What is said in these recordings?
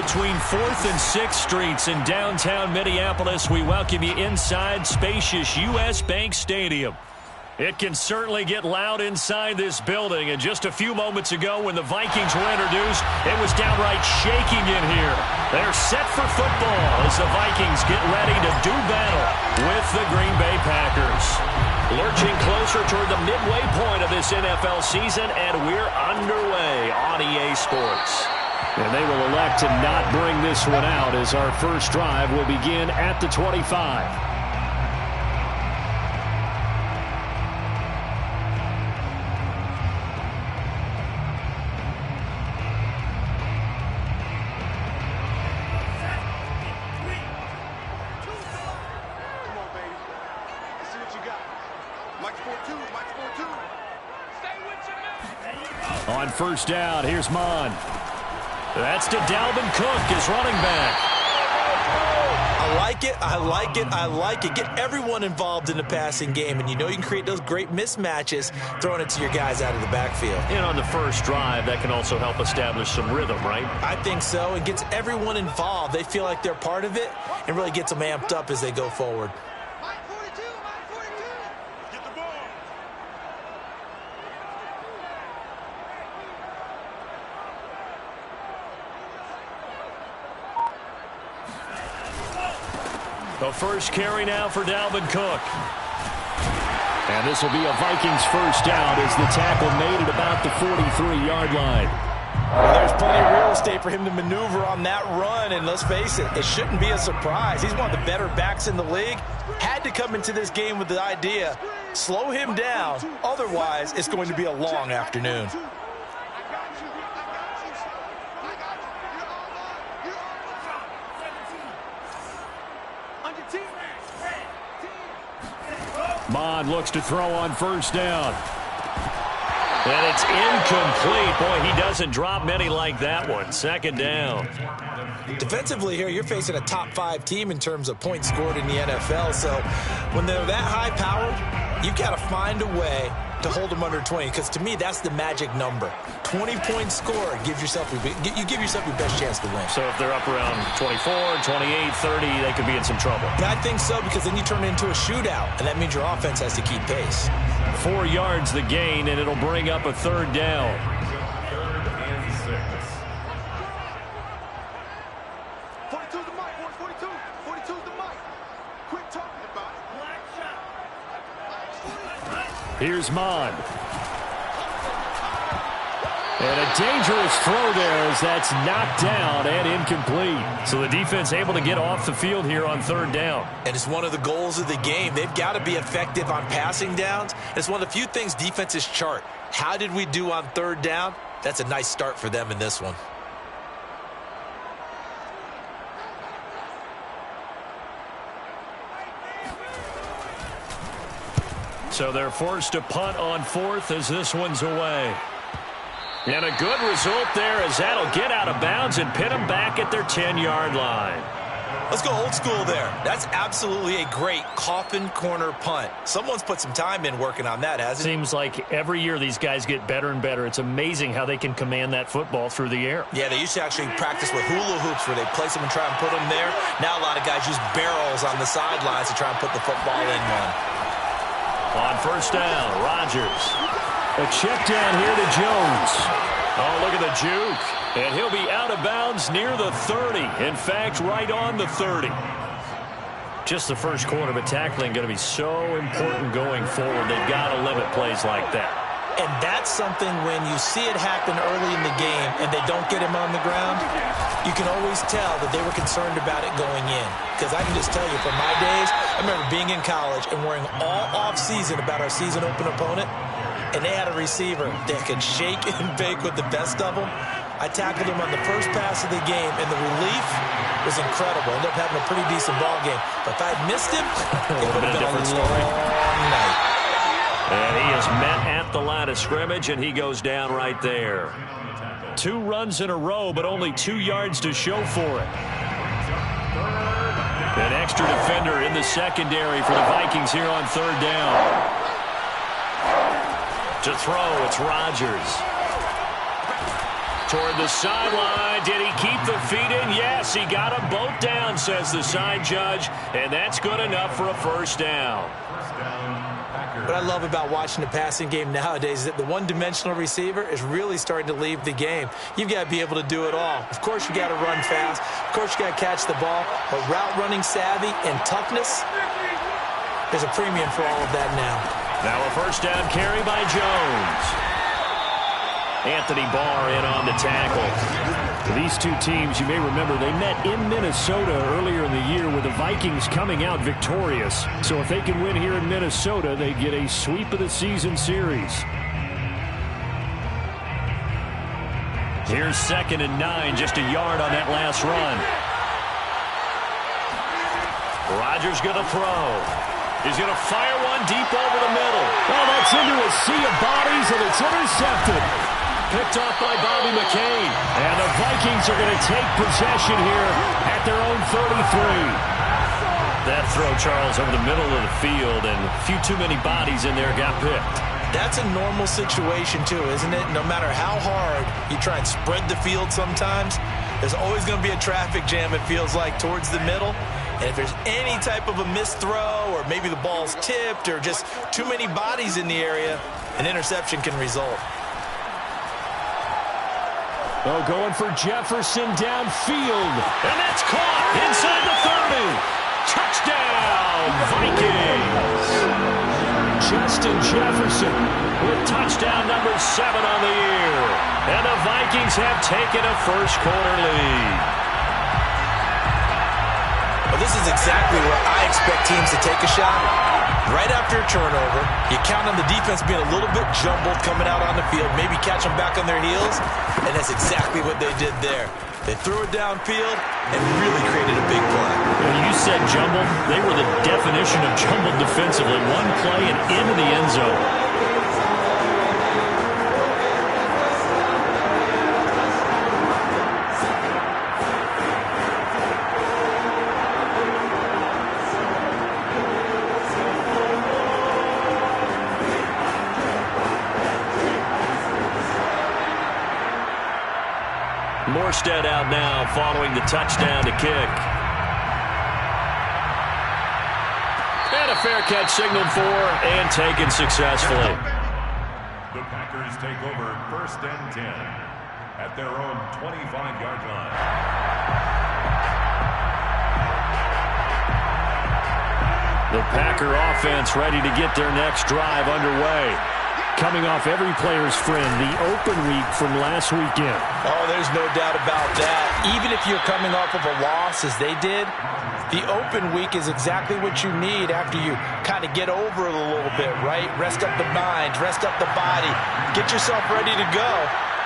between 4th and 6th Streets in downtown Minneapolis. We welcome you inside spacious U.S. Bank Stadium. It can certainly get loud inside this building. And just a few moments ago when the Vikings were introduced, it was downright shaking in here. They're set for football as the Vikings get ready to do battle with the Green Bay Packers. Lurching closer toward the midway point of this NFL season, and we're underway on EA Sports. And they will elect to not bring this one out as our first drive will begin at the 25. On first down, here's Mon. That's to Dalvin Cook, his running back. I like it, I like it, I like it. Get everyone involved in the passing game, and you know you can create those great mismatches throwing it to your guys out of the backfield. And on the first drive, that can also help establish some rhythm, right? I think so. It gets everyone involved. They feel like they're part of it and really gets them amped up as they go forward. The first carry now for Dalvin Cook. And this will be a Vikings first down as the tackle made at about the 43-yard line. Well, there's plenty of real estate for him to maneuver on that run, and let's face it, it shouldn't be a surprise. He's one of the better backs in the league. Had to come into this game with the idea, slow him down, otherwise it's going to be a long afternoon. Mon looks to throw on first down. And it's incomplete. Boy, he doesn't drop many like that one. Second down. Defensively here, you're facing a top-5 team in terms of points scored in the NFL. So when they're that high-powered, you've got to find a way to hold them under 20, because to me, that's the magic number. 20-point score gives yourself you give yourself your best chance to win. So if they're up around 24, 28, 30, they could be in some trouble. I think so, because then you turn it into a shootout, and that means your offense has to keep pace. 4 yards the gain, and it'll bring up a third down. Here's Mon. And a dangerous throw there as that's knocked down and incomplete. So the defense able to get off the field here on third down. And it's one of the goals of the game. They've got to be effective on passing downs. It's one of the few things defenses chart. How did we do on third down? That's a nice start for them in this one. So they're forced to punt on fourth as this one's away. And a good result there as that'll get out of bounds and pin them back at their 10-yard line. Let's go old school there. That's absolutely a great coffin corner punt. Someone's put some time in working on that, hasn't it? Seems like every year these guys get better and better. It's amazing how they can command that football through the air. Yeah, they used to actually practice with hula hoops where they place them and try and put them there. Now a lot of guys use barrels on the sidelines to try and put the football in one. On first down, Rodgers. A check down here to Jones. Oh, look at the juke. And he'll be out of bounds near the 30. In fact, right on the 30. Just the first quarter, but tackling going to be so important going forward. They've got to limit plays like that. And that's something when you see it happen early in the game and they don't get him on the ground, you can always tell that they were concerned about it going in. Because I can just tell you, from my days, I remember being in college and worrying all off-season about our season open opponent, and they had a receiver that could shake and bake with the best of them. I tackled him on the first pass of the game, and the relief was incredible. Ended up having a pretty decent ball game. But if I had missed him, it would have been a long night. And he is met at the line of scrimmage, and he goes down right there. 2 runs in a row, but only 2 yards to show for it. An extra defender in the secondary for the Vikings here on third down. To throw, it's Rodgers. Toward the sideline. Did he keep the feet in? Yes, he got them both down, says the side judge. And that's good enough for a first down. What I love about watching the passing game nowadays is that the one-dimensional receiver is really starting to leave the game. You've got to be able to do it all. Of course, you got to run fast. Of course, you got to catch the ball. But route running savvy and toughness, there's a premium for all of that now. Now a first down carry by Jones. Anthony Barr in on the tackle. These two teams, you may remember, they met in Minnesota earlier in the year with the Vikings coming out victorious. So if they can win here in Minnesota, they get a sweep of the season series. Here's 2nd and 9, just a yard on that last run. Rodgers going to throw. He's going to fire one deep over the middle. Oh, that's into a sea of bodies, and it's intercepted. Picked off by Bobby McCain. And the Vikings are going to take possession here at their own 33. That throw, Charles, over the middle of the field, and a few too many bodies in there got picked. That's a normal situation, too, isn't it? No matter how hard you try and spread the field sometimes, there's always going to be a traffic jam, it feels like, towards the middle. And if there's any type of a missed throw, or maybe the ball's tipped, or just too many bodies in the area, an interception can result. Oh, going for Jefferson downfield. And that's caught inside the 30. Touchdown, Vikings. Justin Jefferson with touchdown number 7 on the year. And the Vikings have taken a first quarter lead. Well, this is exactly where I expect teams to take a shot. Right after a turnover, you count on the defense being a little bit jumbled coming out on the field, maybe catch them back on their heels, and that's exactly what they did there. They threw it downfield and really created a big play. When you said jumbled, they were the definition of jumbled defensively. One play and into the end zone. Morstead out now following the touchdown to kick. And a fair catch signaled for and taken successfully. The Packers take over 1st and 10 at their own 25-yard line. The Packer offense ready to get their next drive underway. Coming off every player's friend, the open week from last weekend. Oh, there's no doubt about that. Even if you're coming off of a loss as they did, the open week is exactly what you need after you kind of get over it a little bit, right? Rest up the mind, rest up the body, get yourself ready to go.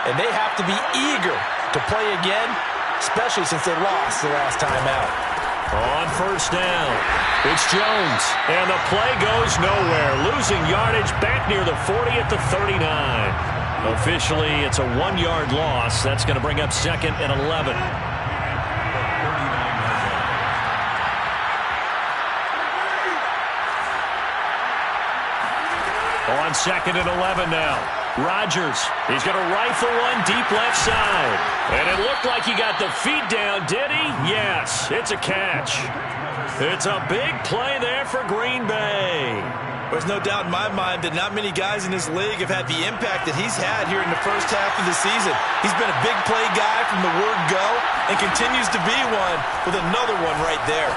And they have to be eager to play again, especially since they lost the last time out. On first down, it's Jones, and the play goes nowhere. Losing yardage back near the 40 at the 39. Officially, it's a 1-yard loss. That's going to bring up 2nd and 11. On 2nd and 11 now. Rodgers, he's going to rifle one deep left side. And it looked like he got the feet down, did he? Yes, it's a catch. It's a big play there for Green Bay. There's no doubt in my mind that not many guys in this league have had the impact that he's had here in the first half of the season. He's been a big play guy from the word go and continues to be one with another one right there.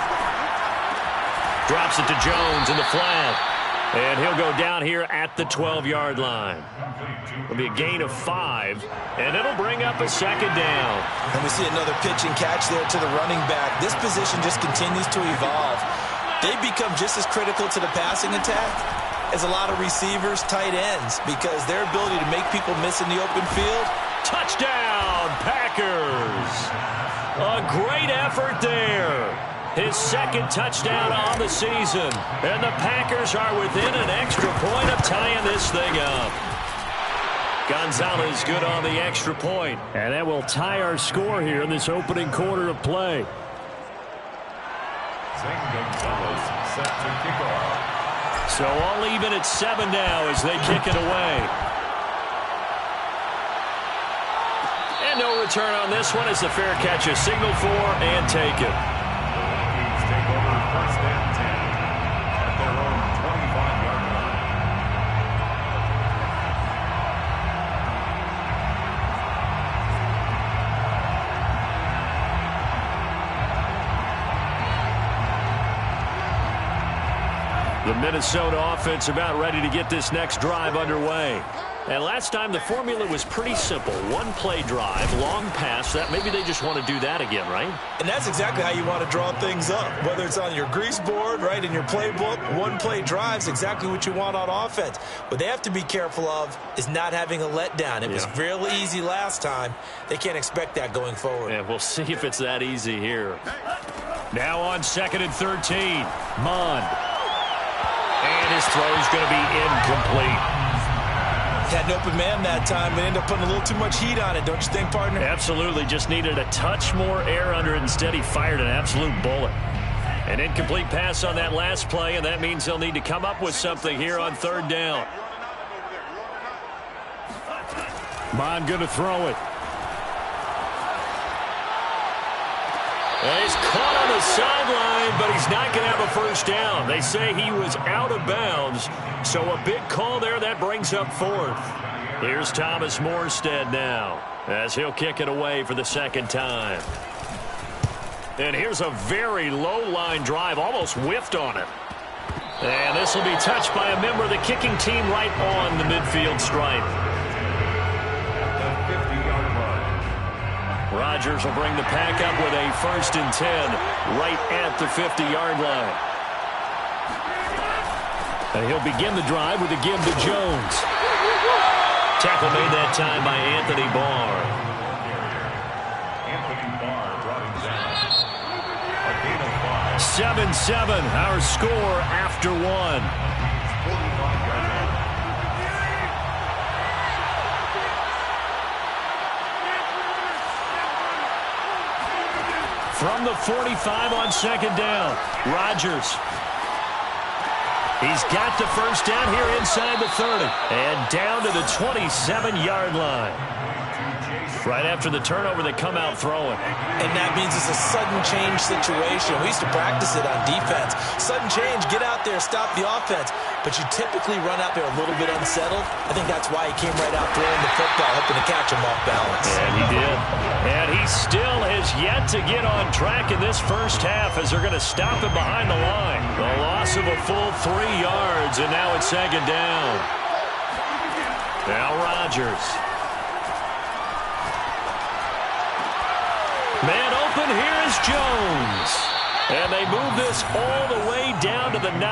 Drops it to Jones in the flat. And he'll go down here at the 12-yard line. It'll be a gain of 5, and it'll bring up a 2nd down. And we see another pitch and catch there to the running back. This position just continues to evolve. They become just as critical to the passing attack as a lot of receivers, tight ends, because their ability to make people miss in the open field. Touchdown, Packers! A great effort there. His 2nd touchdown on the season. And the Packers are within an extra point of tying this thing up. Gonzalez good on the extra point. And that will tie our score here in this opening quarter of play. Zane Gonzalez set to kick off. So all even at 7 now as they kick it away. And And no return on this one as the fair catch is signaled for and taken. Vikings take over first and 10 at their own 25-yard line. The Minnesota offense about ready to get this next drive underway. And last time the formula was pretty simple. One play drive, long pass. That maybe they just want to do that again, right? And that's exactly how you want to draw things up. Whether it's on your grease board, right, in your playbook, one play drive's exactly what you want on offense. What they have to be careful of is not having a letdown. It was real easy last time. They can't expect that going forward. And we'll see if it's that easy here. Now on 2nd and 13. Mond. And his throw is going to be incomplete. Had an open man that time, but ended up putting a little too much heat on it, don't you think, partner? Absolutely. Just needed a touch more air under it. Instead, he fired an absolute bullet. An incomplete pass on that last play, and that means they'll need to come up with something here on 3rd down. Mond going to throw it. Well, he's caught on the sideline, but he's not going to have a first down. They say he was out of bounds, so a big call there. That brings up 4th. Here's Thomas Morstead now as he'll kick it away for the 2nd time. And here's a very low-line drive, almost whiffed on it. And this will be touched by a member of the kicking team right on the midfield stripe. Rodgers will bring the pack up with a 1st and 10 right at the 50-yard line. And he'll begin the drive with a give to Jones. Tackle made that time by Anthony Barr. Anthony Barr brought him down. A gain of 5. 7-7, our score after 1. 45-yard line. From the 45 on 2nd down, Rodgers. He's got the first down here inside the 30. And down to the 27-yard line. Right after the turnover, they come out throwing. And that means it's a sudden change situation. We used to practice it on defense. Sudden change, get out there, stop the offense. But you typically run out there a little bit unsettled. I think that's why he came right out throwing the football, hoping to catch him off balance. And he did. And he still has yet to get on track in this first half as they're going to stop him behind the line. The loss of a full 3 yards, and now it's 2nd down. Now Rodgers. Man open, here is Jones. And they move this all the way down to the 9.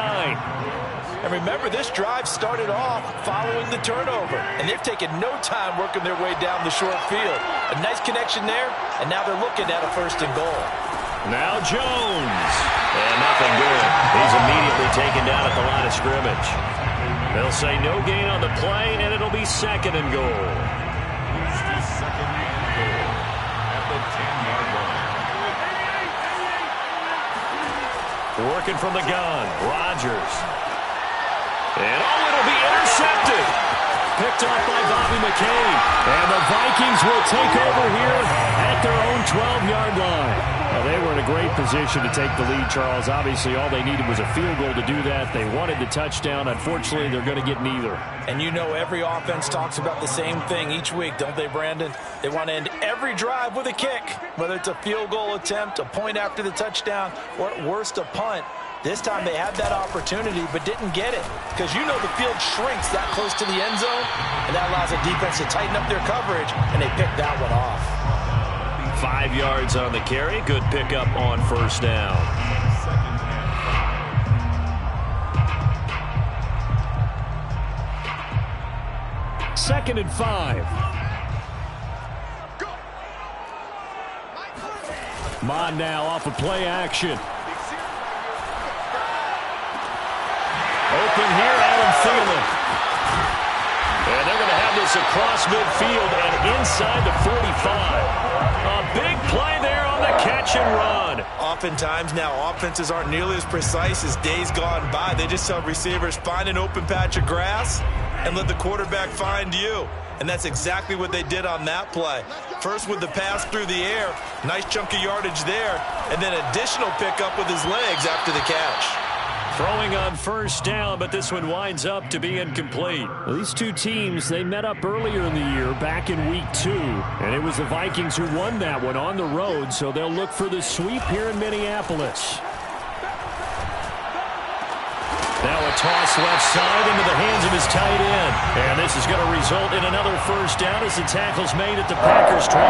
And remember, this drive started off following the turnover. And they've taken no time working their way down the short field. A nice connection there, and now they're looking at a 1st and goal. Now Jones. And nothing good. He's immediately taken down at the line of scrimmage. They'll say no gain on the play, and it'll be 2nd and goal. Working from the gun, Rodgers. And it'll be intercepted. Picked off by Bobby McCain. And the Vikings will take over here at their own 12-yard line. Well, they were in a great position to take the lead, Charles. Obviously, all they needed was a field goal to do that. They wanted the touchdown. Unfortunately, they're going to get neither. And you know every offense talks about the same thing each week, don't they, Brandon? They want to end every drive with a kick, whether it's a field goal attempt, a point after the touchdown, or at worst a punt. This time they had that opportunity but didn't get it because you know the field shrinks that close to the end zone, and that allows the defense to tighten up their coverage, and they picked that one off. 5 yards on the carry. Good pickup on 1st down. Second and 5. Mond now off of play action. Open here, Adam Thielen. And they're going to have this across midfield and inside the 45. A big play there on the catch and run. Oftentimes now, offenses aren't nearly as precise as days gone by. They just tell receivers, find an open patch of grass and let the quarterback find you. And that's exactly what they did on that play. First with the pass through the air, nice chunk of yardage there, and then additional pickup with his legs after the catch. Throwing on first down, but this one winds up to be incomplete. Well, these two teams, they met up earlier in the year, back in week 2. And it was the Vikings who won that one on the road, so they'll look for the sweep here in Minneapolis. Now a toss left side into the hands of his tight end. And this is going to result in another first down as the tackle's made at the Packers' 21.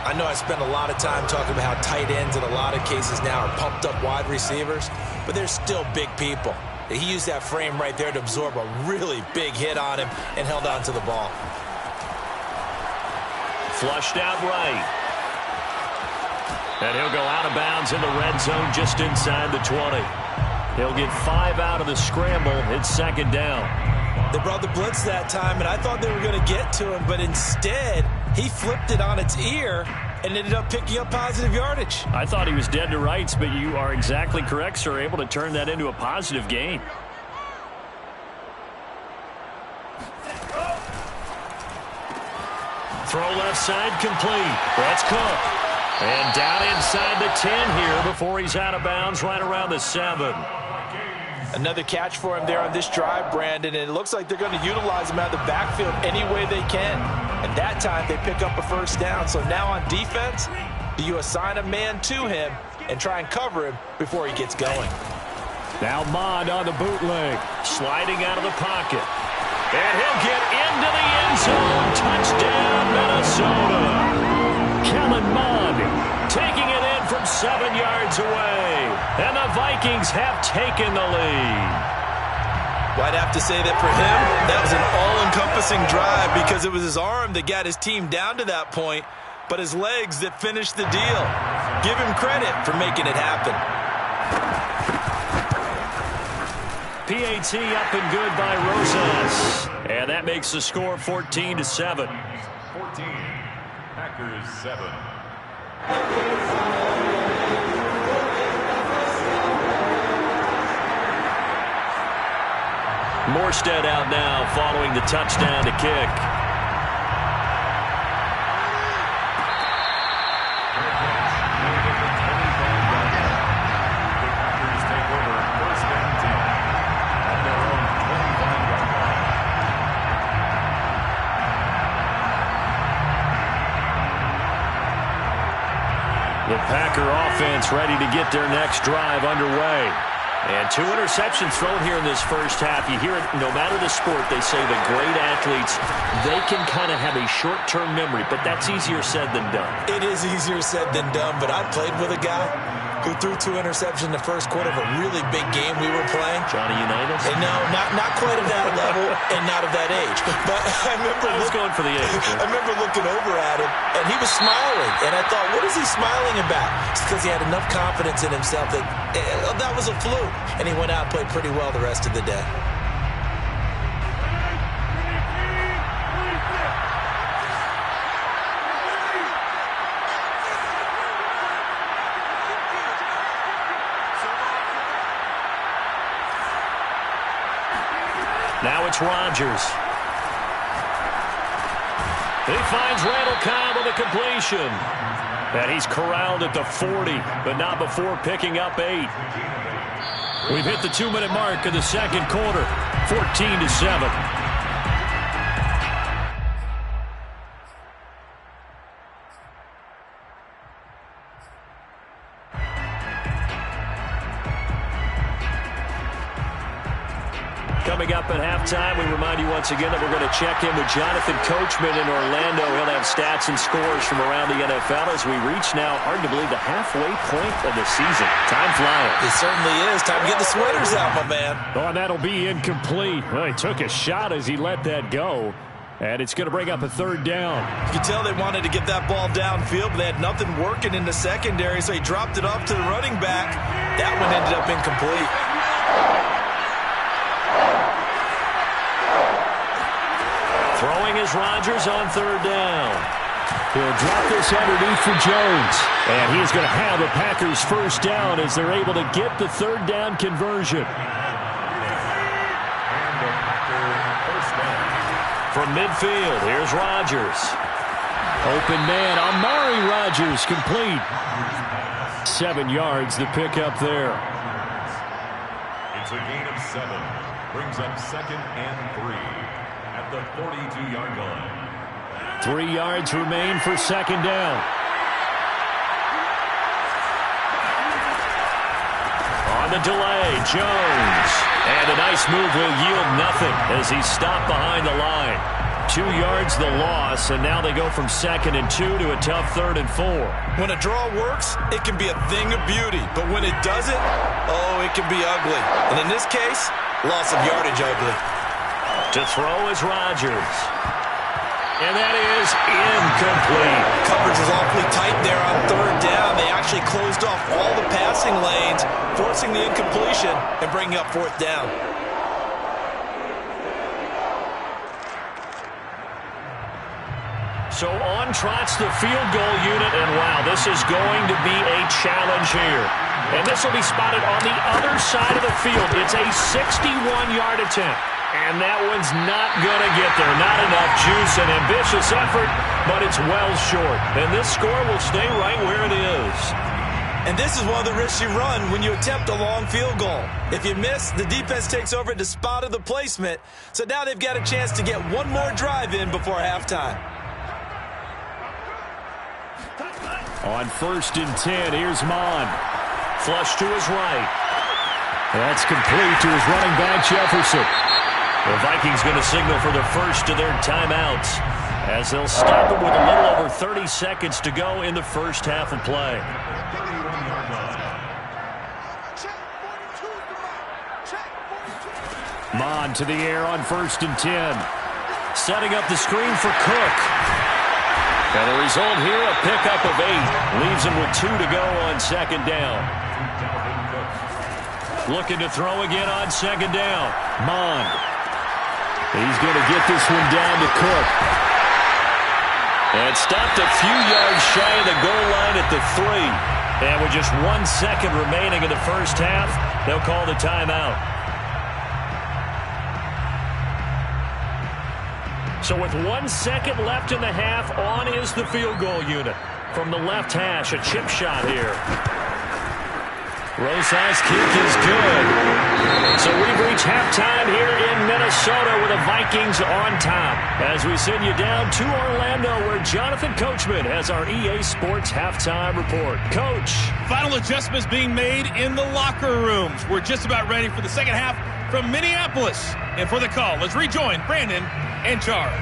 I know I spend a lot of time talking about how tight ends in a lot of cases now are pumped up wide receivers, but they're still big people. He used that frame right there to absorb a really big hit on him and held on to the ball. Flushed out right. And he'll go out of bounds in the red zone just inside the 20. He'll get 5 out of the scramble. It's second down. They brought the blitz that time, and I thought they were going to get to him, but instead he flipped it on its ear and ended up picking up positive yardage. I thought he was dead to rights, but you are exactly correct, sir. Able to turn that into a positive gain. Throw left side complete. That's Cook. And down inside the 10 here before he's out of bounds right around the 7. Another catch for him there on this drive, Brandon, and it looks like they're going to utilize him out of the backfield any way they can. And that time they pick up a first down. So now on defense, do you assign a man to him and try and cover him before he gets going? Now Mond on the bootleg. Sliding out of the pocket. And he'll get into the end zone. Touchdown, Minnesota. Kellen Mond taking it in from 7 yards away. And the Vikings have taken the lead. Well, I'd have to say that for him, that was an all-encompassing drive because it was his arm that got his team down to that point, but his legs that finished the deal. Give him credit for making it happen. PAT up and good by Rosas. And that makes the score 14-7. 14, Packers 7. Morstead out now following the touchdown to kick. The Packers take over first and 10 at their own 25-yard line. The Packer offense ready to get their next drive underway. And 2 interceptions thrown here in this first half. You hear it, no matter the sport, they say the great athletes, they can kind of have a short-term memory, but that's easier said than done. It is easier said than done, but I played with a guy who threw 2 interceptions in the first quarter of a really big game we were playing. Johnny Unitas? And no, not quite at that level and not of that age. But I was going for the age. I remember looking over at him, and he was smiling. And I thought, what is he smiling about? It's because he had enough confidence in himself that that was a fluke. And he went out and played pretty well the rest of the day. Now it's Rodgers. He finds Randall Cobb with a completion. And he's corralled at the 40, but not before picking up 8. We've hit the 2-minute mark of the second quarter, 14-7. Coming up at halftime, we remind you once again that we're going to check in with Jonathan Coachman in Orlando. He'll have stats and scores from around the NFL as we reach now, hard to believe, the halfway point of the season. Time flying. It certainly is. Time to get the sweaters out, my man. Oh, and that'll be incomplete. Well, he took a shot as he let that go. And it's going to bring up a third down. You can tell they wanted to get that ball downfield, but they had nothing working in the secondary, so he dropped it off to the running back. That one ended up incomplete. Throwing is Rodgers on third down. He'll drop this underneath for Jones. And he is going to have the Packers first down as they're able to get the third down conversion. From midfield, here's Rodgers. Open man, Amari Rodgers, complete. 7 yards, the pickup there. It's a gain of 7. Brings up 2nd and 3 at the 42-yard line. 3 yards remain for 2nd down. On the delay, Jones. And a nice move will yield nothing as he's stopped behind the line. 2 yards the loss, and now they go from 2nd and 2 to a tough 3rd and 4. When a draw works, it can be a thing of beauty. But when it doesn't, oh, it can be ugly. And in this case, loss of yardage ugly. To throw is Rodgers. And that is incomplete. Coverage was awfully tight there on 3rd down. They actually closed off all the passing lanes, forcing the incompletion and bringing up 4th down. So on trots the field goal unit, and wow, this is going to be a challenge here. And this will be spotted on the other side of the field. It's a 61-yard attempt. And that one's not going to get there. Not enough juice, an ambitious effort, but it's well short. And this score will stay right where it is. And this is one of the risks you run when you attempt a long field goal. If you miss, the defense takes over at the spot of the placement. So now they've got a chance to get one more drive in before halftime. On 1st and 10, here's Mon. Flush to his right. That's complete to his running back, Jefferson. The Vikings going to signal for the first of their timeouts as they'll stop it with a little over 30 seconds to go in the first half of play. Mon to the air on 1st and 10. Setting up the screen for Cook. And the result here, a pickup of 8. Leaves him with 2 to go on 2nd down. Looking to throw again on 2nd down. Mon. He's going to get this one down to Cook. And stopped a few yards shy of the goal line at the 3. And with just 1 second remaining in the first half, they'll call the timeout. So with 1 second left in the half, on is the field goal unit. From the left hash, a chip shot here. Rosas' kick is good. So we've reached halftime here in Minnesota with the Vikings on top. As we send you down to Orlando, where Jonathan Coachman has our EA Sports halftime report. Coach. Final adjustments being made in the locker rooms. We're just about ready for the second half from Minneapolis. And for the call, let's rejoin Brandon and Charles.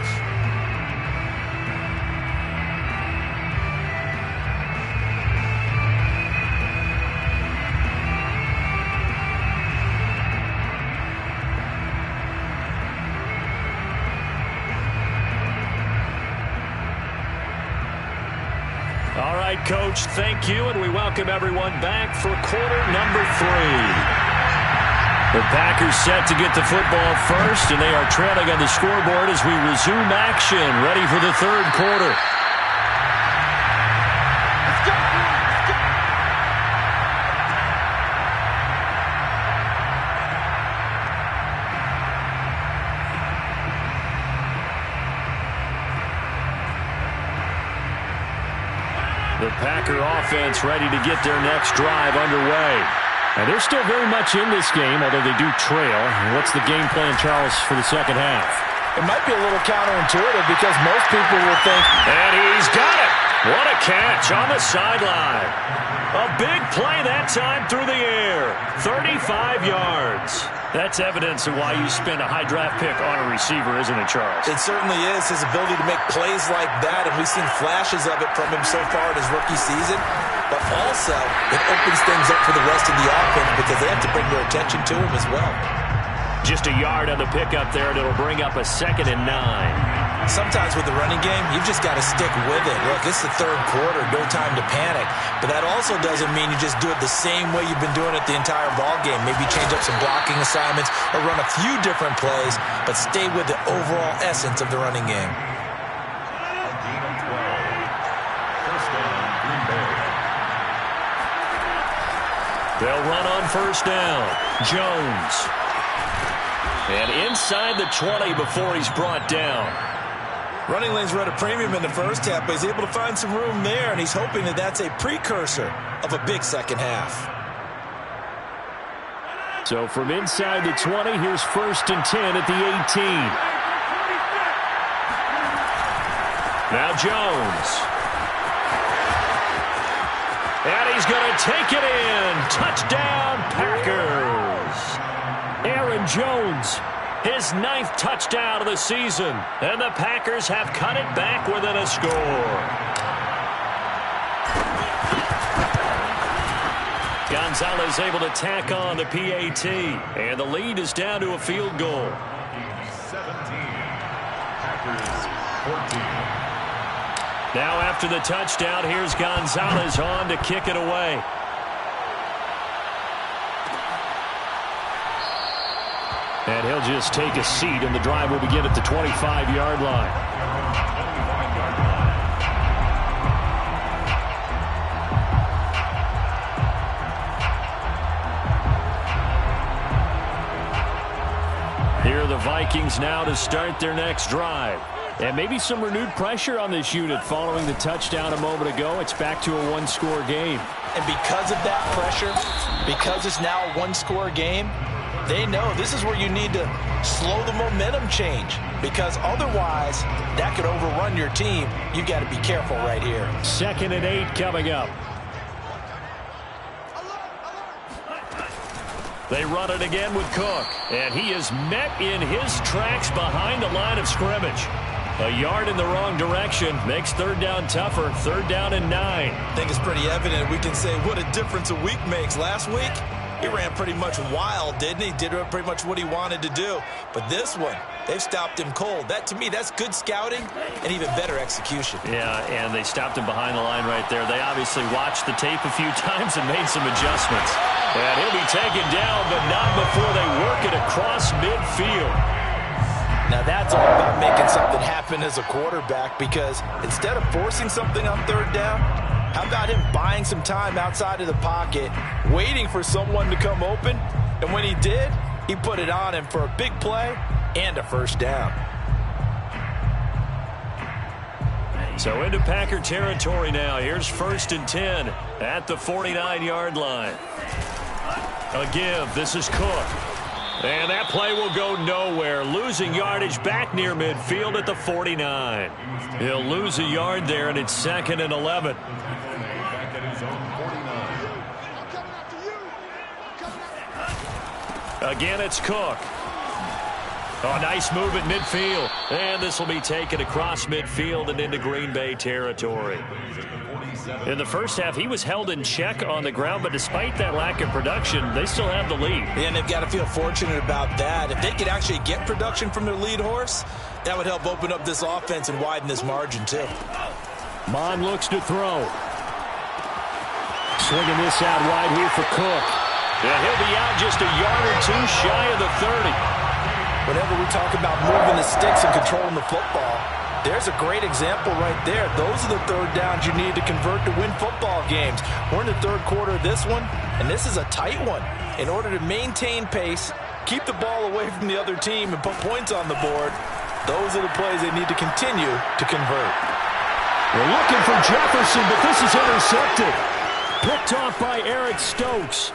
All right, Coach, thank you, and we welcome everyone back for quarter number 3. The Packers set to get the football first, and they are trailing on the scoreboard as we resume action, ready for the 3rd quarter. The Packer offense ready to get their next drive underway. And they're still very much in this game, although they do trail. What's the game plan, Charles, for the second half? It might be a little counterintuitive because most people will think, and he's got it. What a catch on the sideline. A big play that time through the air. 35 yards. That's evidence of why you spend a high draft pick on a receiver, isn't it, Charles? It certainly is. His ability to make plays like that, and we've seen flashes of it from him so far in his rookie season. But also, it opens things up for the rest of the offense because they have to bring their attention to him as well. Just a yard on the pickup there, and it'll bring up a 2nd and 9. Sometimes with the running game, you've just got to stick with it. Look, it's the 3rd quarter, no time to panic. But that also doesn't mean you just do it the same way you've been doing it the entire ball game. Maybe change up some blocking assignments or run a few different plays, but stay with the overall essence of the running game. They'll run on 1st down. Jones. And inside the 20 before he's brought down. Running lanes were at a premium in the first half, but he's able to find some room there, and he's hoping that that's a precursor of a big second half. So from inside the 20, here's 1st and 10 at the 18. Now Jones. And he's going to take it in. Touchdown, Packers. Aaron Jones, his 9th touchdown of the season. And the Packers have cut it back within a score. Gonzalez able to tack on the PAT. And the lead is down to a field goal. 17. Packers 14. Now after the touchdown, here's Gonzalez on to kick it away. And he'll just take a seat, and the drive will begin at the 25-yard line. Here are the Vikings now to start their next drive. And maybe some renewed pressure on this unit following the touchdown a moment ago. It's back to a one-score game. And because of that pressure, because it's now a one-score game, they know this is where you need to slow the momentum change, because otherwise that could overrun your team. You got to be careful right here. 2nd and 8 coming up. They run it again with Cook, and he is met in his tracks behind the line of scrimmage. A yard in the wrong direction makes 3rd down tougher. 3rd down and 9. I think it's pretty evident. We can say what a difference a week makes. Last week, he ran pretty much wild, didn't he? Did pretty much what he wanted to do. But this one, they've stopped him cold. That, to me, that's good scouting and even better execution. Yeah, and they stopped him behind the line right there. They obviously watched the tape a few times and made some adjustments. And he'll be taken down, but not before they work it across midfield. Now that's all about making something happen as a quarterback, because instead of forcing something on 3rd down, how about him buying some time outside of the pocket, waiting for someone to come open, and when he did, he put it on him for a big play and a 1st down. So into Packer territory now. Here's 1st and 10 at the 49-yard line. A give. This is Cook. And that play will go nowhere. Losing yardage back near midfield at the 49. He'll lose a yard there, and it's 2nd and 11. Back at his own 49. Again, it's Cook. Oh, nice move at midfield. And this will be taken across midfield and into Green Bay territory. In the first half, he was held in check on the ground, but despite that lack of production, they still have the lead. And they've got to feel fortunate about that. If they could actually get production from their lead horse, that would help open up this offense and widen this margin too. Mond looks to throw. Swinging this out wide here for Cook. And he'll be out just a yard or two shy of the 30. Whenever we talk about moving the sticks and controlling the football, there's a great example right there. Those are the 3rd downs you need to convert to win football games. We're in the 3rd quarter of this one, and this is a tight one. In order to maintain pace, keep the ball away from the other team, and put points on the board, those are the plays they need to continue to convert. We're looking for Jefferson, but this is intercepted. Picked off by Eric Stokes.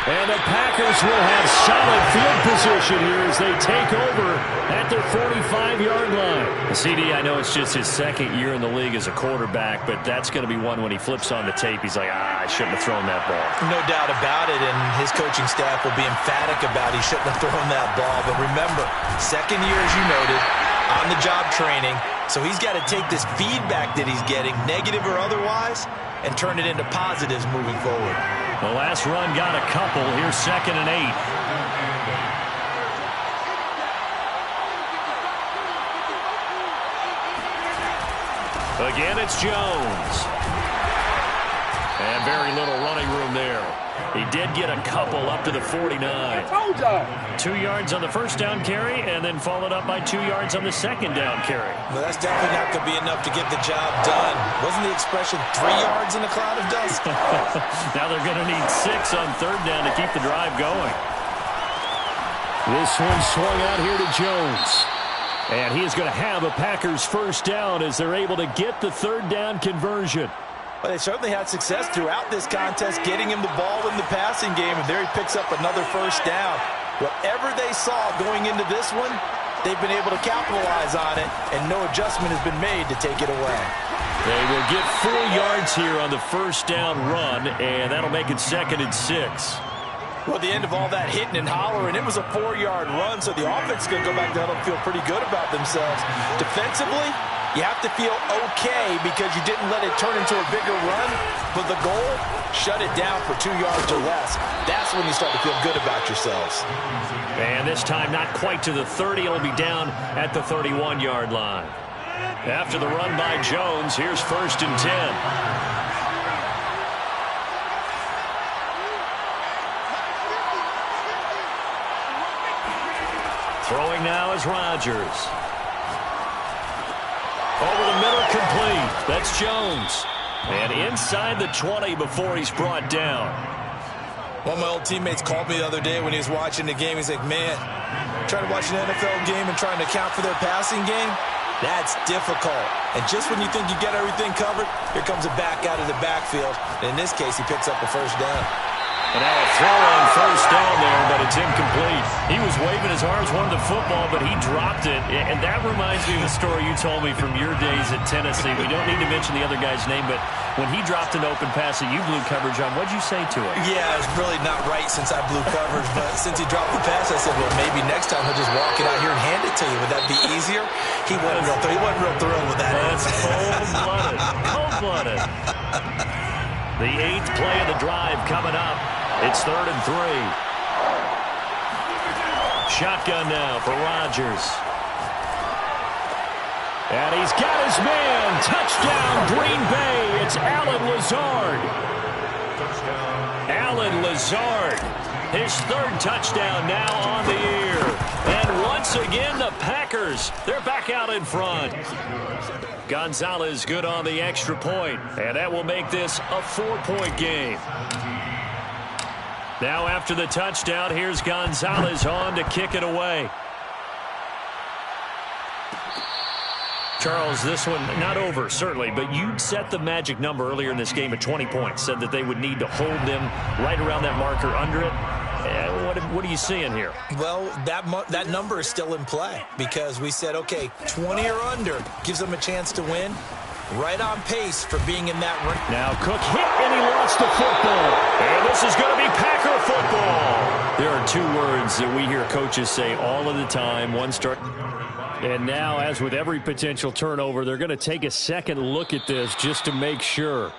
And the Packers will have solid field position here as they take over at their 45-yard line. CD, I know it's just his 2nd year in the league as a quarterback, but that's going to be one when he flips on the tape. He's like, I shouldn't have thrown that ball. No doubt about it, and his coaching staff will be emphatic about he shouldn't have thrown that ball. But remember, 2nd year, as you noted, on-the-job training, so he's got to take this feedback that he's getting, negative or otherwise, and turn it into positives moving forward. The last run got a couple. Here's 2nd and 8. Again, it's Jones. And very little running room there. He did get a couple up to the 49. 2 yards on the 1st down carry, and then followed up by 2 yards on the 2nd down carry. Well, that's definitely not going to be enough to get the job done. Wasn't the expression 3 yards in a cloud of dust? Now they're going to need 6 on 3rd down to keep the drive going. This one swung out here to Jones. And he is going to have a Packers first down as they're able to get the third down conversion. Well, they certainly had success throughout this contest getting him the ball in the passing game, and there he picks up another first down. Whatever they saw going into this one, they've been able to capitalize on it, and no adjustment has been made to take it away. They will get 4 yards here on the first down run, and that'll make it 2nd and 6. Well, at the end of all that hitting and hollering, it was a 4-yard run, so the offense is going to go back down and feel pretty good about themselves. Defensively, you have to feel okay because you didn't let it turn into a bigger run, but the goal, shut it down for 2 yards or less. That's when you start to feel good about yourselves. And this time not quite to the 30. It'll be down at the 31-yard line. After the run by Jones, here's 1st and 10. Throwing now is Rodgers. Over the middle, complete. That's Jones. And inside the 20 before he's brought down. One of my old teammates called me the other day when he was watching the game. He's like, man, trying to watch an NFL game and trying to account for their passing game, that's difficult. And just when you think you get everything covered, here comes a back out of the backfield. And in this case, he picks up a first down. And now a throw on first down there, but it's incomplete. He was waving his arms, wanted the football, but he dropped it. And that reminds me of the story you told me from your days at Tennessee. We don't need to mention the other guy's name, but when he dropped an open pass that you blew coverage on, what'd you say to him? Yeah, it's really not right since I blew coverage, but since he dropped the pass, I said, well, maybe next time he'll just walk it out here and hand it to you. Would that be easier? He wasn't real thrilled with that. That's cold-blooded. Cold-blooded. The 8th play of the drive coming up. It's 3rd and 3. Shotgun now for Rodgers. And he's got his man. Touchdown, Green Bay. It's Allen Lazard. Allen Lazard. His 3rd touchdown now on the year. And once again, the Packers, they're back out in front. Gonzalez good on the extra point. And that will make this a 4-point game. Now after the touchdown, here's Gonzalez on to kick it away. Charles, this one not over, certainly, but you set the magic number earlier in this game at 20 points, said that they would need to hold them right around that marker under it. What are you seeing here? Well, that number is still in play because we said, okay, 20 or under gives them a chance to win. Right on pace for being in that run. Now Cook hit and he lost the football. And this is going to be Packer football. There are 2 words that we hear coaches say all of the time. One start. And now, as with every potential turnover, they're going to take a second look at this just to make sure.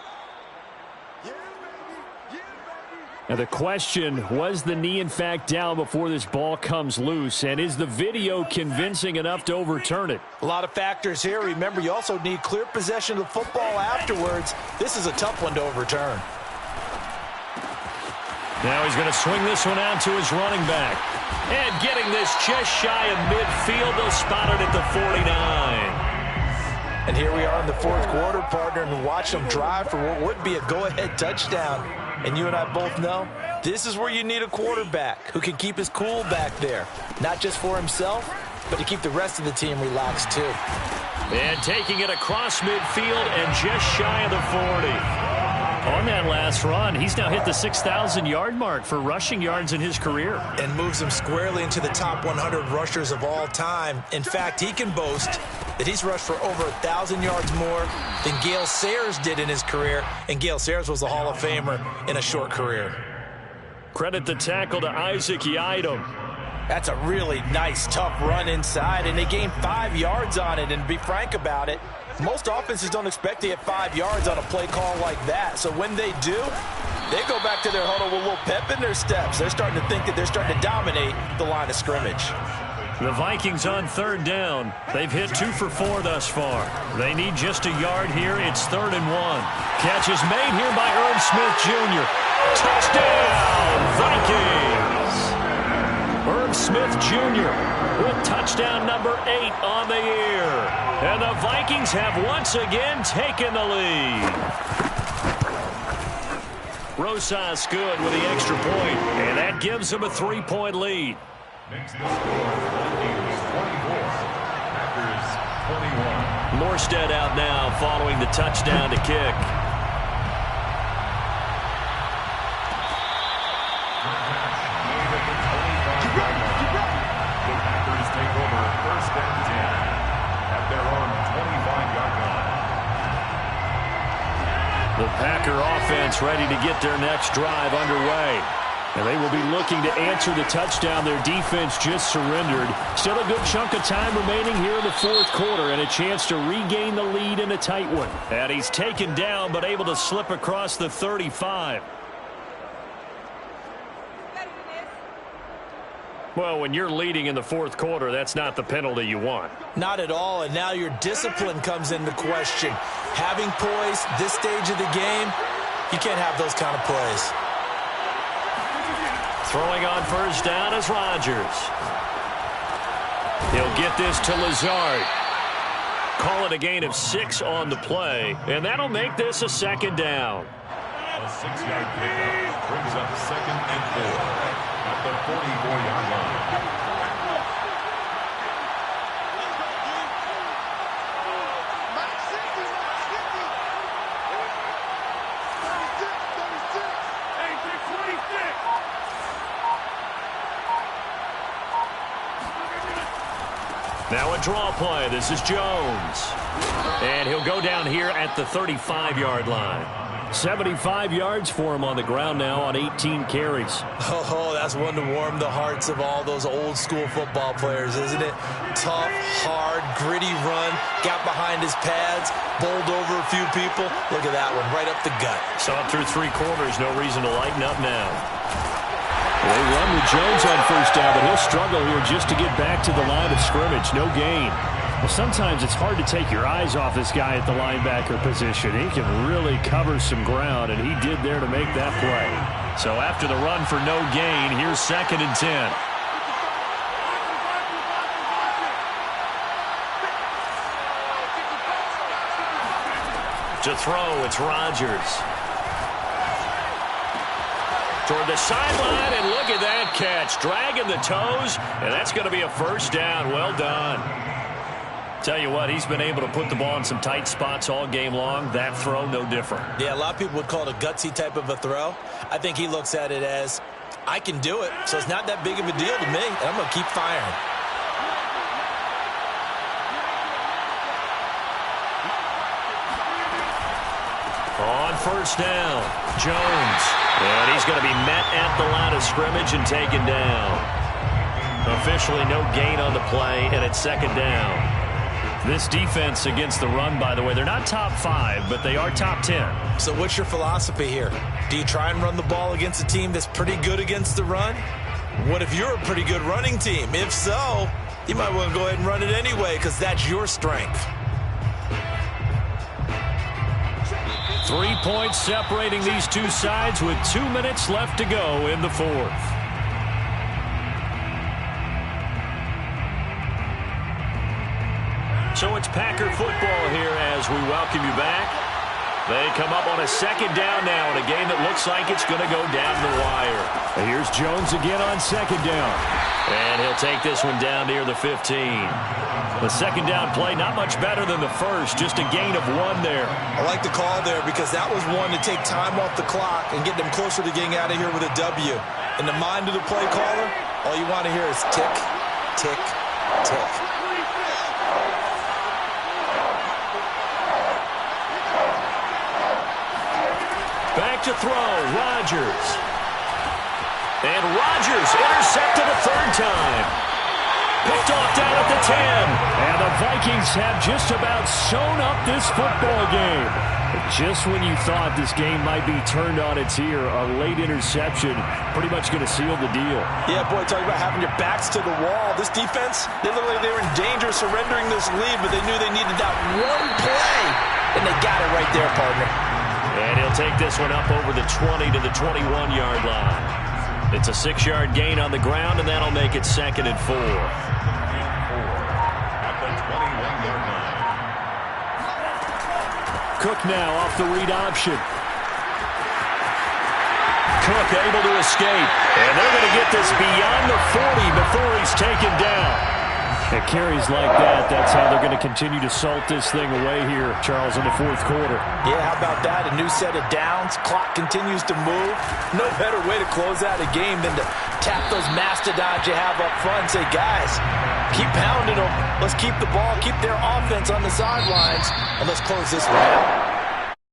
Now the question, was the knee in fact down before this ball comes loose? And is the video convincing enough to overturn it? A lot of factors here. Remember, you also need clear possession of the football afterwards. This is a tough one to overturn. Now he's going to swing this one out to his running back. And getting this just shy of midfield. They'll spot it at the 49. And here we are in the 4th quarter, partner, and watch them drive for what would be a go-ahead touchdown. And you and I both know this is where you need a quarterback who can keep his cool back there. Not just for himself, but to keep the rest of the team relaxed too. And taking it across midfield and just shy of the 40. On that last run, he's now hit the 6,000-yard mark for rushing yards in his career. And moves him squarely into the top 100 rushers of all time. In fact, he can boast that he's rushed for over 1,000 yards more than Gale Sayers did in his career. And Gale Sayers was a Hall of Famer in a short career. Credit the tackle to Isaac Yiadom. That's a really nice, tough run inside, and they gained 5 yards on it. And to be frank about it, most offenses don't expect to get 5 yards on a play call like that. So when they do, they go back to their huddle with a little pep in their steps. They're starting to think that they're starting to dominate the line of scrimmage. The Vikings on 3rd down. They've hit 2 for 4 thus far. They need just a yard here. It's 3rd and 1. Catch is made here by Irv Smith Jr. Touchdown, Vikings! Irv Smith Jr. with touchdown number 8 on the year. And the Vikings have once again taken the lead. Rosas good with the extra point, and that gives them a 3-point lead. Makes the score Vikings 24, Packers 21. Morstead out now following the touchdown to kick. The Packers take over first and 10 at their own 25-yard line. The Packer offense ready to get their next drive underway. And they will be looking to answer the touchdown their defense just surrendered. Still a good chunk of time remaining here in the fourth quarter and a chance to regain the lead in a tight one. And he's taken down but able to slip across the 35. Well, when you're leading in the fourth quarter, that's not the penalty you want. Not at all, and now your discipline comes into question. Having poise this stage of the game, you can't have those kind of plays. Throwing on first down is Rodgers. He'll get this to Lazard. Call it a gain of 6 on the play, and that'll make this a second down. A 6-yard pickup brings up second and 4 at the 44-yard line. Now a draw play. This is Jones. And he'll go down here at the 35-yard line. 75 yards for him on the ground now on 18 carries. Oh, that's one to warm the hearts of all those old school football players, isn't it? Tough, hard, gritty run, got behind his pads, bowled over a few people. Look at that one, right up the gut. Saw it through 3 quarters, no reason to lighten up now. They run with Jones on first down, but he'll struggle here just to get back to the line of scrimmage. No gain. Well, sometimes it's hard to take your eyes off this guy at the linebacker position. He can really cover some ground, and he did there to make that play. So after the run for no gain, here's second and 10. To throw, it's Rodgers. Toward the sideline, and look at that catch. Dragging the toes, and that's going to be a first down. Well done. Tell you what, he's been able to put the ball in some tight spots all game long. That throw, no different. Yeah, a lot of people would call it a gutsy type of a throw. I think he looks at it as, I can do it, so it's not that big of a deal to me, and I'm going to keep firing. On first down, Jones. And he's going to be met at the line of scrimmage and taken down. Officially no gain on the play, and it's second down. This defense against the run, by the way, they're not top 5, but they are top 10. So what's your philosophy here? Do you try and run the ball against a team that's pretty good against the run? What if you're a pretty good running team? If so, you might want to go ahead and run it anyway because that's your strength. 3 points separating these two sides with 2 minutes left to go in the fourth. So it's Packer football here as we welcome you back. They come up on a second down now in a game that looks like it's going to go down the wire. And here's Jones again on second down. And he'll take this one down near the 15. The second down play, not much better than the first, just a gain of 1 there. I like the call there because that was one to take time off the clock and get them closer to getting out of here with a W. In the mind of the play caller, all you want to hear is tick, tick, tick. Back to throw, Rodgers. And Rodgers intercepted a third time. Picked off down at the 10. And the Vikings have just about sewn up this football game. But just when you thought this game might be turned on its ear, a late interception pretty much going to seal the deal. Yeah, boy, talking about having your backs to the wall. This defense, they looked like they were in danger of surrendering this lead, but they knew they needed that one play. And they got it right there, partner. And he'll take this one up over the 20 to the 21-yard line. It's a 6-yard gain on the ground, and that'll make it second and 4. At the 21-yard line. Cook now off the read option. Cook able to escape. And they're going to get this beyond the 40 before he's taken down. And carries like that, that's how they're going to continue to salt this thing away here, Charles, in the fourth quarter. Yeah, how about that? A new set of downs. Clock continues to move. No better way to close out a game than to tap those mastodons you have up front and say, guys, keep pounding them. Let's keep the ball, keep their offense on the sidelines, and let's close this one out.